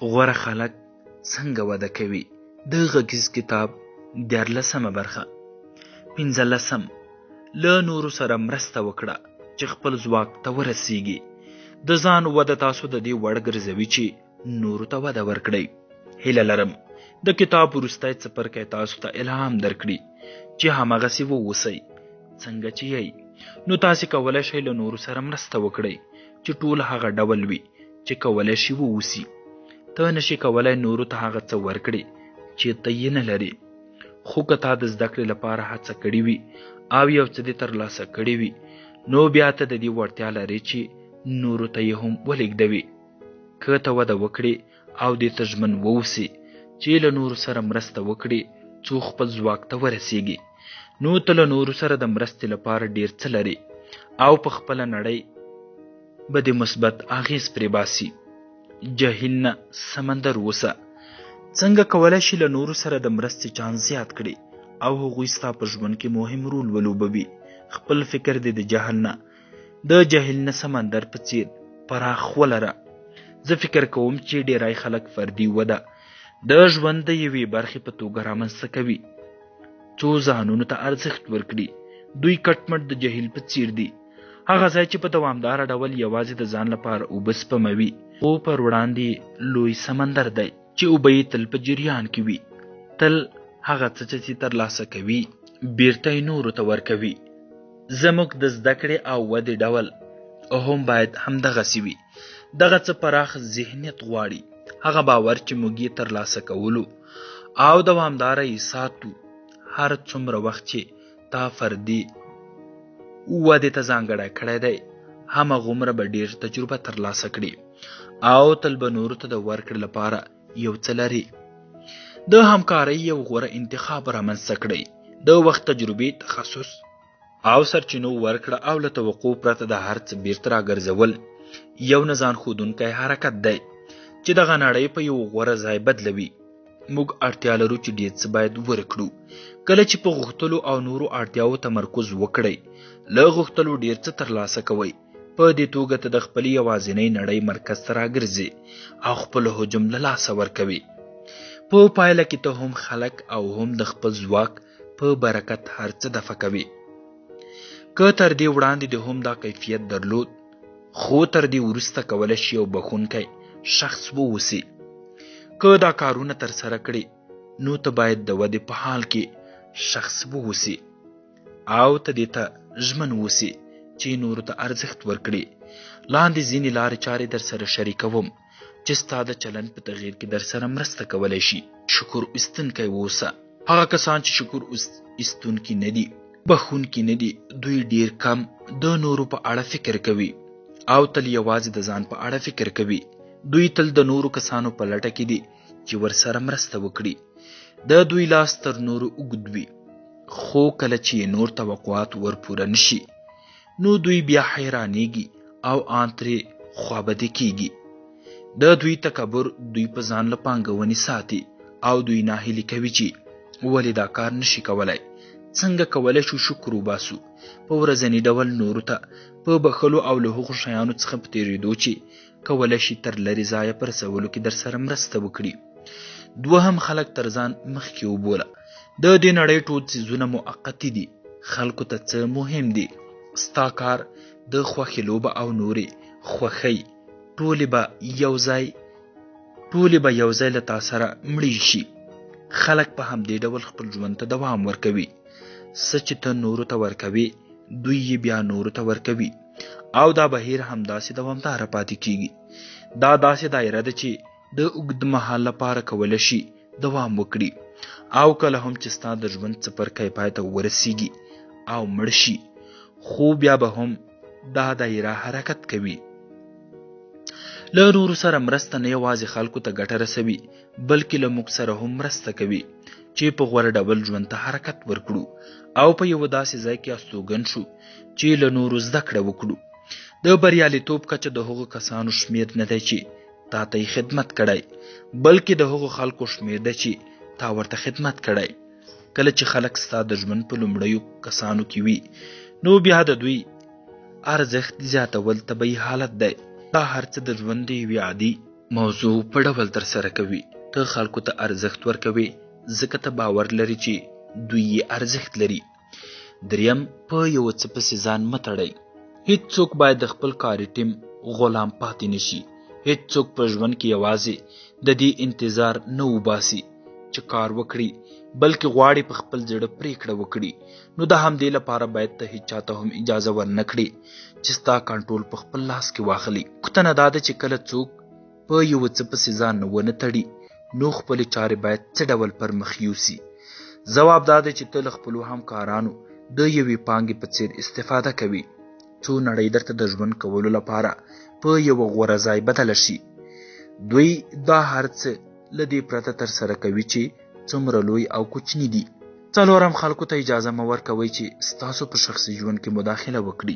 غوره خلک څنګه وده کوي؟ د غږیز کتاب 14مه برخه. 15 له نورو سره مرسته وکړه چې خپل ځواک ته ورسیږي. د ځان وده تاسو د دې وړ ګرځوي چې نورو ته وده ورکړئ. هیله لرم د کتاب وروستی څپرکی تاسو ته الهام درکړي چې هماغسې واوسئ څنګه چې یئ. نو تاسې کولی شئ له نورو سره مرسته وکړئ چې ټول هغه ډول وي چې کولی شي واوسي. ته نشي کولی نورو ته هغه څه ورکړي چې ته یې نه لرې. خو که تا د زده کړې لپاره هڅه کړې وي او یو څه دې ترلاسه کړي وي، نو بیا ته د دې وړتیا لرې چې نورو ته یې هم ولېږدوي. که ته وده وکړې او دې ته ژمن واوسې چې له نورو سره مرسته وکړې څو خپل ځواک ته ورسیږي، نو ته له نورو سره د مرستې لپاره ډېر څه لرې او په خپله نړۍ به د مثبت اغېز پرې باسي. جهیل نه سمندر اوسه. څنګه کولی شي له نورو سره د مرستې چانس زیات کړي او هغوی ستا په ژوند کې مهم رول ولوبوي؟ خپل فکر دې د جهل نه د جهیل نه سمندر په څیر پراخ ولره. زه فکر کوم چې ډیری خلک فردي وده د ژوند د یوې برخې په توګه رامنځته کوي. څو ځانونو ته ارزښت ورکړي. دوی کټمټ د جهیل په څیر دي، هغه ځای چې په دوامداره ډول یوازې د ځان لپاره اوبه سپموي، خو پر وړاندې لوی سمندر دی چې اوبه یې تل په جریان کې وي. تل هغه څه چې ترلاسه کوي بیرته یې نورو ته ورکوي. زموږ د زده کړې او ودې ډول هم باید همدغسې وي. دغه څه پراخ ذهنیت غواړي. هغه باور چې موږ یې ترلاسه کولو او دوامداره یې ساتو. هر څومره وخت چې تا فردي ودې ته ځانګړی کړی دی، هماغومره به ډېر تجربه ترلاسه کړي او تل به نورو ته د ورکړې لپاره یو څه لري. د همکارۍ یو غوره انتخاب رامنځته کړئ. د وخت، تجربې، تخصص او سرچینو ورکړه او له توقع پرته د هر څه بیرته راګرځول یو نه ځان ښودونکی حرکت دی چې دغه نړۍ په یو غوره ځای بدلوي. موږ اړتیا لرو چې ډېر څه باید ورکړو. کله چې په غوښتلو او نورو اړتیاو تمرکز وکړئ، له غوښتلو ډېر څه ترلاسه کوئ. په دې توګه ته د خپلې یوازینۍ نړۍ مرکز ته راګرځئ او خپل حجم له لاسه ورکوي. په پایله کې ته هم خلک او هم د خپل ځواک په برکت هر څه دفع کوي. که تر دې وړاندې د هم دا کیفیت درلود، خو تر دې وروسته کولی شي یو بخښونکی شخص واوسي. که دا کارونه ترسره کړي، نو ته باید د ودې په حال کې شخص واوسي او ته دې ته ژمن اوسي چې نورو ته ارزښت ورکړي. لاندې ځینې لارې چارې در سره شریکوم چې ستا د چلند په تغییر کې در سره مرسته کولی شي. شکر ایستونکی واوسه. هغه کسان چې شکر ایستونکي نه دي، بخښونکي نه دي، دوی ډیر کم د نورو په اړه فکر کوي او تل یوازې د ځان په اړه فکر کوي. دوی تل د نورو کسانو په لټه کې دي چې ورسره مرسته وکړي. د دوی لاس تر نورو اوږد وي، خو کله چې نور توقعات ورپوره نشي، نو دوی بیا حیرانېږي او ان ترې خوابدي کېږي. د دوی تکبر دوی په ځان له پانګونې ساتي او دوی ناهیلي کوي چې ولې دا کار نشي کولی. څنګه کولی شو شکر وباسو؟ په ورځني ډول نورو ته په بښلو او له هغو شیانو څخه په تېرېدو چې کولی شي تر لرې ځایه په رسولو کې در سره مرسته وکړي. دوهم، خلک تر ځان مخکې وبوله. د دې نړۍ ټول څیزونه موقتي دي. خلکو ته څه مهم دي؟ ستا کار، د خوښې لوبه او نورې خوښۍ ټولې به یو ځای له تا سره مړې شي. خلک په همدې ډول خپل ژوند ته دوام ورکوي. څه چې ته نورو ته ورکوي، دوی یې بیا نورو ته ورکوي او دا بهیر همداسې دوامداره پاتې کیږي. دا داسې دایره ده چې د اوږد مهال لپاره کولی شي دوام وکړي او کله هم چې ستا د ژوند څپرکی پای ته ورسیږي او مړ شي، خو بیا به هم دا دایره حرکت کوي. له نورو سره مرسته نه یوازې خلکو ته ګټه رسوي، بلکې له موږ سره هم مرسته کوي چې په غوره ډول ژوند ته حرکت ورکړو او په یو داسې ځای کې استوګن شو چې له نورو زده کړه وکړو. د بریالیتوب کچه د هغو کسانو شمیر نه دی چې تا ته یې خدمت کړی، بلکې د هغو خلکو شمیر دی چې تا ورته خدمت کړی. کله چې خلک ستا د ژوند په لومړیو کسانو کې وي، نو بیا د دوی ارزښت زیاتول طبیعي حالت دی. دا هر څه د ژوند د یوې عادي موضوع په ډول ترسره کوي. ته خلکو ته ارزښت ورکوي ځکه ته باور لري چې دوی یې ارزښت لري. دریم، په یو څه پسې ځان مه تړئ. هیڅوک باید د خپل کاري ټیم غلام پاتې نشي. هیڅوک په ژوند کې یوازې د دې انتظار نه وباسي چې کار وکړي، بلکې غواړي په خپل زړه پریکړه وکړي. نو د همدې لپاره باید ته هیڅ چاته هم اجازه ورنه کړې چې ستا کنټرول په خپل لاس کې واخلي. پوښتنه دا ده چې کله څوک په یو څه پسې ځان ونه تړي نو خپلې چارې باید څه ډول پر مخ یوسي. ځواب دا دی چې ته له خپلو همکارانو د یوې پانګې په څیر استفاده کوي څو نړۍ درته د ژوند کولو لپاره په یوه غوره ځای بدله شي. دوی دا هر څه له دې پرته ترسره کوي چې څومره لوی او کوچني دي. څلورم، خلکو ته اجازه مه ورکوئ چې ستاسو په شخصي ژوند کې مداخله وکړي.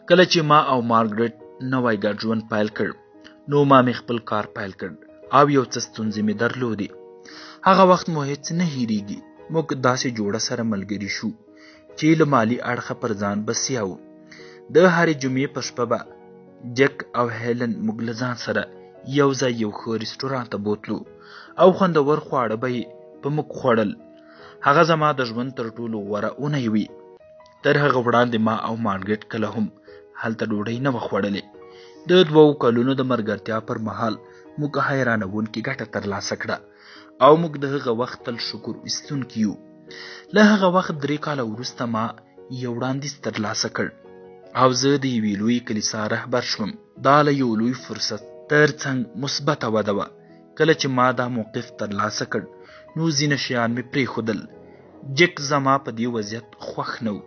کله چې ما او مارګریټ نوی ګډ ژوند پیل کړ نو ما مې خپل کار پیل کړ او یو څه ستونزې مې درلودې. هغه وخت مو هیڅ نه هیریږي. موږ داسې جوړه سره ملګري شو چې له مالي اړخه پر ځان بسیا وو. د هرې جمعې په شپه به جک او هیلن موږ له ځان سره یو ځای یو ښه رستورانت ته بوتلو او خوندور خواړه به یې په موږ خوړل. هغه زما د ژوند تر ټولو غوره اونۍ وي. تر هغه وړاندې ما او مارګریټ کله هم هلته ډوډۍ نه وه خوړلې. د 2 کلونو د ملګرتیا پر مهال موږ حیرانوونکې ګټه ترلاسه کړه او موږ د هغه وخت تل شکر ایستونکي یو. له هغه وخت 3 کاله وروسته ما یو وړاندیز ترلاسه کړ او زه د یوې لویې کلیسا رهبر شوم. دا له یو لوی فرصت ترڅنګ مثبته وده وه. کله چې ما دا موقف ترلاسه کړ نو ځینې شیان مې پرېښودل. جک زما په دې وضعیت خوښ نه و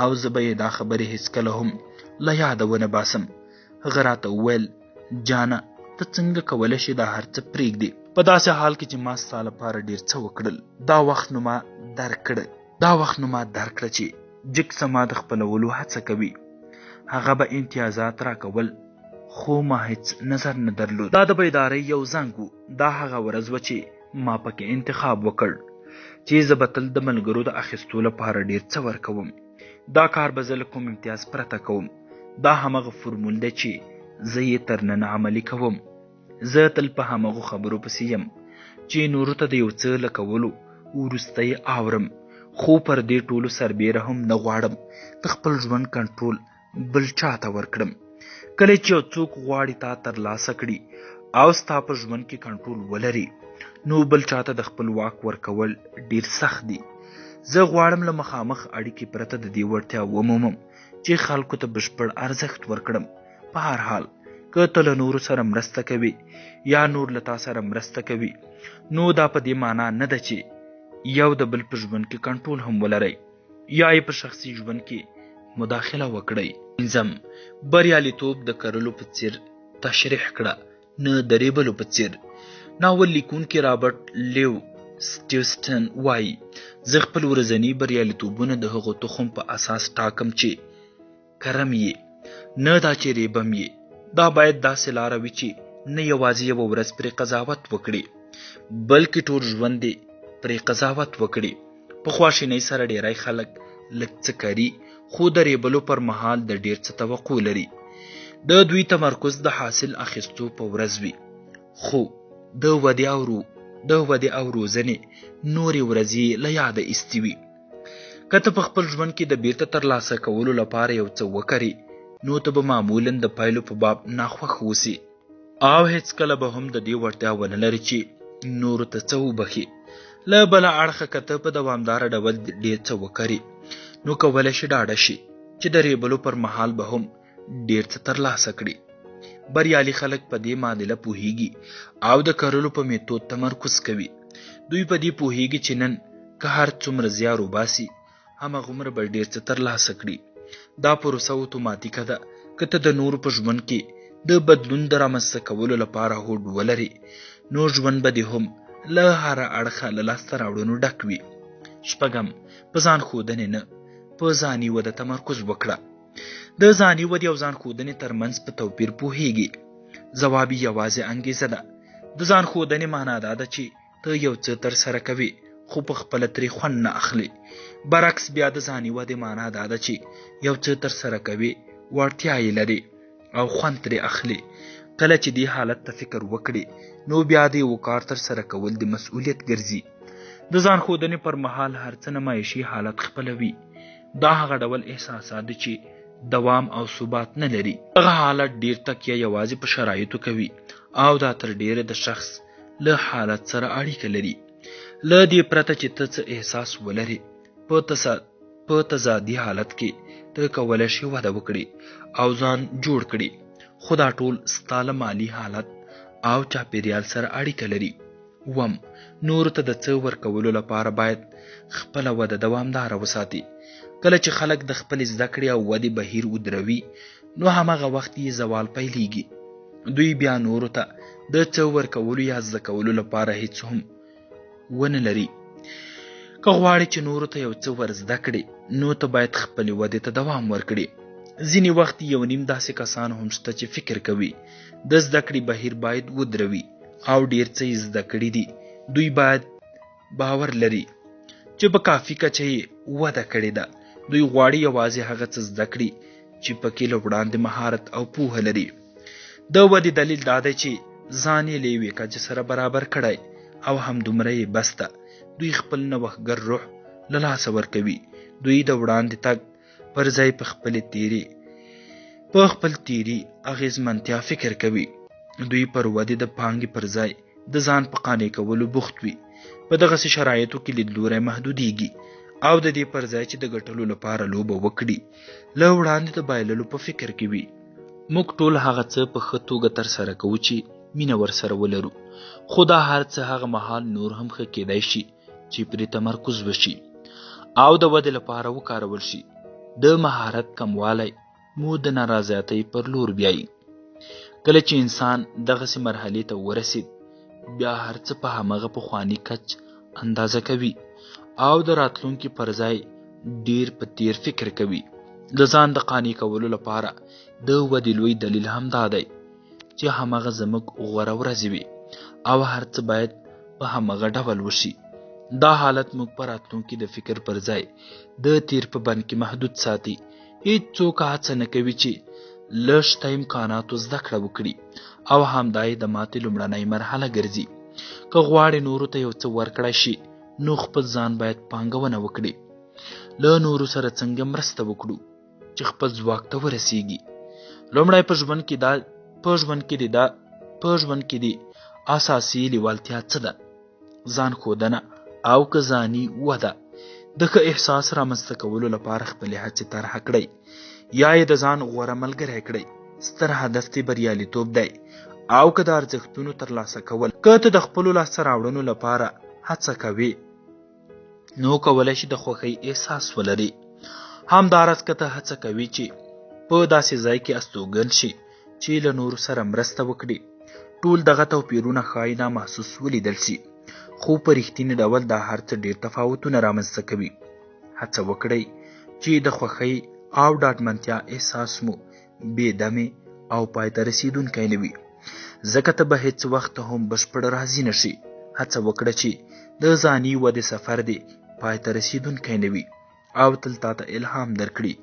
او زه به یې دا خبرې هیڅکله هم له یاده ونه باسم. هغه راته وویل، جانه ته څنګه کولی شې دا هر څه پرېږدې په داسې حال کې چې ما ستا لپاره ډېر څه وکړل. دا وخت نو ما درک کړه چې جک زما د خپلولو هڅه کوي. هغه به امتیازات راکول خو ما هیڅ نظر نه درلود. دا د بیدارۍ یو زنګ و. دا هغه ورځ وه چې ما پکې انتخاب وکړ چې زه به تل د ملګرو د اخیستو لپاره ډېر څه ورکوم. دا کار به زه له کوم امتیاز پرته کوم. دا همغه فرمول دی چې زه یې تر نن عملي کوم. زه تل په همغو خبرو پسې یم چې نورو ته د یو څه له کولو وروسته یې اورم، خو پر دې ټولو سربیره هم نه غواړم د خپل ژوند کنټرول بل چاته ورکړم. کله چې یو څوک غواړي تا ترلاسه کړي او ستا په ژوند کې کنټرول ولري نو بل چاته د خپل واک ورکول ډیر سخت دي. زه غواړم له مخامخ اړیکې پرته د دې وړتیا ومومم چې خلکو ته بشپړ ارزښت ورکړم. په هر حال که ته له نورو سره مرسته کوي یا نور له تا سره مرسته کوي نو دا په دې معنا نه ده چې یو د بل په ژوند کې کنټرول هم ولرئ یا یې په شخصي ژوند کې مداخله وکړئ. پنځم، بریالیتوب د کرلو په څیر تشریح کړه، نه د ریبلو په څیر. ناول لیکونکی رابرټ لیو سټیوسټن وایي، زه خپل ورځني بریالیتوبونه د هغو تخم په اساس ټاکم چې کرم یې، نه دا چې ریبم یې. دا باید داسې لاره وي چې نه یوازې یوه ورځ پرې قضاوت وکړي بلکې ټول ژوند دې پرې قضاوت وکړي. په خواشینۍ سره ډیری خلک لږ څه کوي خو د ریبلو پر مهال د ډیر څه توقع لري. د دوی تمرکز د حاصل اخیستو په ورځ وي خو د ودې او روزنې نورې ورځې له یاده ایستې وي. که ته په خپل ژوند کې د بیرته ترلاسه کولو لپاره یو څه وکړې نو ته به معمولا د پایلو په باب ناخوښ اوسې او هیڅکله به هم د دې وړتیا ونه لري چې نورو ته څه وبخې. له بله اړخه که ته په دوامداره ډول ډېر څه وکړې نو کولی شي ډاډه شي چې د ریبلو پر مهال به هم ډېر څه ترلاسه کړي. بریالي خلک په دې معادله پوهیږي او د کرلو په میتود تمرکز کوي. دوی په دې پوهیږي چې نن که هر څومره زیار وباسي هماغومره به ډېر څه ترلاسه کړي. دا پروسه اتوماتیکه ده. که ته د نورو په ژوند کې د بدلون د رامنځته کولو لپاره هوډ ولري نو ژوند به دې هم له هره اړخه له لاسته راوړنو ډک وي. شپږم، په ځان ښودنې نه، په ځاني وده تمرکز وکړه. د ځاني ودې او ځان ښودنې ترمنځ په توپیر پوهیږي. ځواب یوازې انګیزه ده. د ځان ښودنې معنا دا ده چې ته یو څه ترسره کوي خو په خپله ترې خوند نه اخلي. برعکس بیا د ځاني ودې معنا دا ده چې یو څه ترسره کوي، وړتیا یې لري او خوند ترې اخلي کله چې دې حالت ته فکر وکړي نو بیا د یو کار تر سره کول د مسؤلیت ګرځي. د ځان ښودنې پر مهال هر څه نمایشي حالت خپلوي. دا هغه ډول احساسات دي چې دوام او ثبات نه لري. دغه حالت ډیر تکیه یوازې په شرایطو کوي او دا تر ډیره د شخص له حالت سره اړیکه لري. له دې پرته چې ته څه احساس ولري په تضادي حالت کې ته کولی شي وده وکړي او ځان جوړ کړي، خو دا ټول ستا له مالي حالت او چاپیریال سره اړیکه لري. وم، نورو ته د څه ورکولو لپاره باید خپله وده دوامداره وساتي. کله چې خلک د خپلې زده کړې او ودې بهیر ودروي نو هماغه وخت یې زوال پیلیږي. دوی بیا نورو ته د څه ورکولو یا زده کولو لپاره هیڅ هم ونه لري. که غواړې چې نورو ته یو څه ور زده کړې نو ته باید خپلې ودې ته دوام ورکړي. ځینې وخت یو نیم داسې کسان هم شته چې فکر کوي د زده کړې بهیر باید ودروي او ډیر څه یې زده کړي دي. دوی باید باور لري چې په کافي کچه یې وده کړې ده. دوی غواړي یوازې هغه څه زده کړي چې پکې له وړاندې مهارت او پوهه لري. د ودې دلیل دا دی چې ځان یې له یوې کچې سره برابر کړی او همدومره یې بس ده. دوی خپل نوښتګر روح له لاسه ورکوي. دوی د وړاندې تګ پر ځای په خپل تیري اغیزمنتیا فکر کوي. دوی پر ودې د پانګې پر ځای د ځان په قانع کولو بوخت وي. په دغسې شرایطو کې لیدلوری محدودیږي او د دې پر ځای چې د ګټلو لپاره لوبه وکړي له وړاندې د بایللو په فکر کې وي. موږ ټول هغه څه په ښه توګه ترسره کوو چې مینه ورسره ولرو، خو دا هر څه هغه مهال نور هم ښه کیدای شي چې پرې تمرکز وشي او د ودې لپاره وکارول شي. د مهارت کموالی مو د نارضایتۍ پر لور بیایي. کله چې انسان دغسې مرحلې ته ورسید بیا هر څه په همغه پخواني کچ اندازه کوي او د راتلونکي پر ځای ډیر په تیر فکر کوي. د ځان د قانع کولو لپاره د ودې لوی دلیل هم دا دی چې همغه زموږ غوره ورځې وي او هر څه باید په همغه ډول وشي. دا حالت موږ په راتلونکي د فکر پر ځای د تیر په بند کې محدود ساتي. هیڅوک هڅه نه کوي چې له شته امکاناتو زده کړه وکړي او همدا یې د ماتې لومړنۍ مرحله ګرځي. که غواړې نورو ته یو څه ورکړی شي نو خپل ځان باید پانګونه وکړي. له نورو سره څنګه مرسته وکړو چې خپل ځواک ته ورسیږي. لومړی په ژوند کې د اساسي لیوالتیا څه ده؟ ځان ښودنه او که ځاني وده. د ښه احساس رامنځته کولو لپاره خپلې هڅې طرحه کړئ یا یې د ځان غوره ملګری کړئ. ستر هدف دې بریالیتوب دی او که د ارزښتونو ترلاسه کول. که ته د خپلو لاسته راوړنو لپاره هڅه کوې نو کولی شي د خوښۍ احساس ولري. همداراز که ته هڅه کوي چې په داسې ځای کې استوګن شي چې له نورو سره مرسته وکړي، ټول دغه توپیرونه ښایي نامحسوس ولیدل شي، خو په رښتیني ډول دا هر څه ډیر تفاوتونه رامنځته کوي. هڅه وکړئ چې د خوښۍ او ډاډمنتیا احساس مو بې دمې او پای ته رسیدونکی نه وي، ځکه ته به هیڅ وخت هم بشپړ راضي نه شي. هڅه وکړه چې د ځاني ودې سفر دې پای ته رسیدونکی نه وي او تل تا ته الهام درکړي.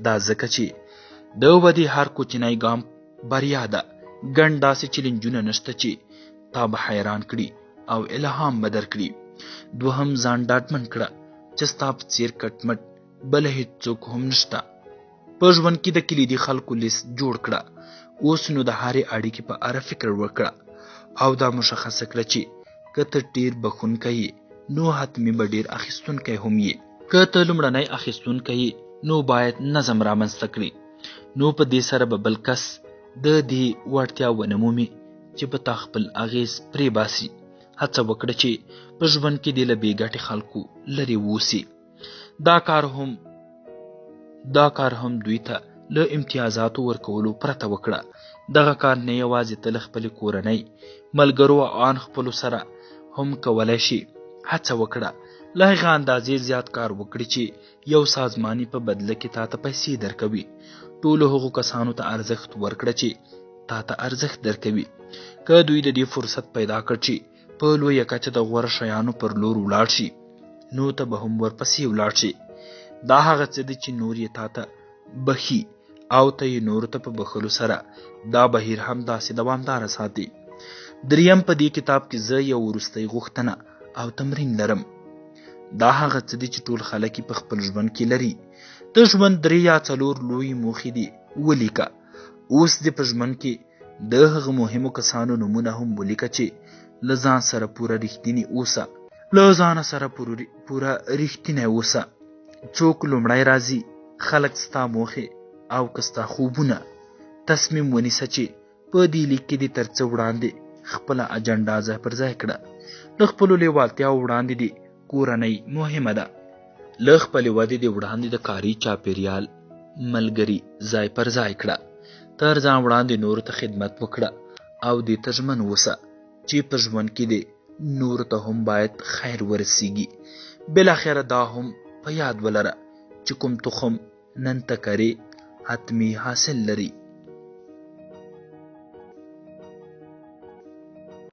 دا ځکه چې د ودې هر کوچنی ګام بریا ده. ګڼ داسې چیلنجونه نشته چې تا به حیران کړي او الهام به درکړي. دوهم، ځان ډاډمن کړه چې ستا په څیر کټمټ بل هیڅوک هم نشته. په ژوند کې د کلیدي خلکو لیست جوړ کړه. اوس نو د هرې اړیکې په اړه فکر وکړه او دا مشخصه کړه چې که ته ډیر بخښونکی یې نو حتمي به ډیر اخیستونکی هم یې. که ته لومړنی اخیستونکی یې نو باید نظم رامنځته کړي. نو په دې سره به بل کس د دې وړتیا ونه مومي چې په تا خپل اغیز پرې باسي. هڅه وکړه چې په ژوند کې دې له بې ګټې خلکو لرې ووسي. دا کار هم دوی ته له امتیازاتو ورکولو پرته وکړه. دغه کار نه یوازې ته له خپلې کورنۍ، ملګرو او ان خپلو سره هم کولی شي. هڅه وکړه له هغه اندازې زیات کار وکړي چې یو سازمان په بدله کې تا ته پیسې درکوي. ټولو هغو کسانو ته ارزښت ورکړه چې تا ته ارزښت درکوي. که دوی د دې فرصت پیدا کړ چې په لویه کچه د غوره شیانو پر لور ولاړ شي نو ته به هم ورپسې ولاړ شي. دا هغه څه دي چې نور یې تا ته بخي او ته یې نورو ته په بخښلو سره دا بهیر هم داسې دوامداره ساتي. دریم، په دې کتاب کې زه یو وروستی غوښتنه او تمرین لرم. دا هغه څه دي چې ټول خلک په خپل ژوند کې لري. د ژوند 3 یا 4 لوی موخې دي ولیکه. اوس دې په ژوند کې د هغه مهمو کسانو نومونه هم ولیکه چې له ځان سره پوره رښتینی اوسه. له ځانه سره پوره رښتینی اوسه. څوک لومړی راځي؟ خلک ستا موخې او که ستا خوبونه. تصمیم ونیسه چې په دې لیک کې دې تر څه وړاندې خپله اجنډا ځای پر ځای کړه. له خپلو لیوالتیاو وړاندې دې کورنۍ مهمه ده. له خپلې ودې دې وړاندې د کاري چاپېریال ملګري ځای پر ځای کړه. تر ځان وړاندې نورو ته خدمت وکړه او دې ته ژمن اوسه چې په ژوند کې دې نورو ته هم باید خیر ورسیږي. بالاخره دا هم په یاد ولره چې کوم تخم نن ته کرې حتمی حاصل لري.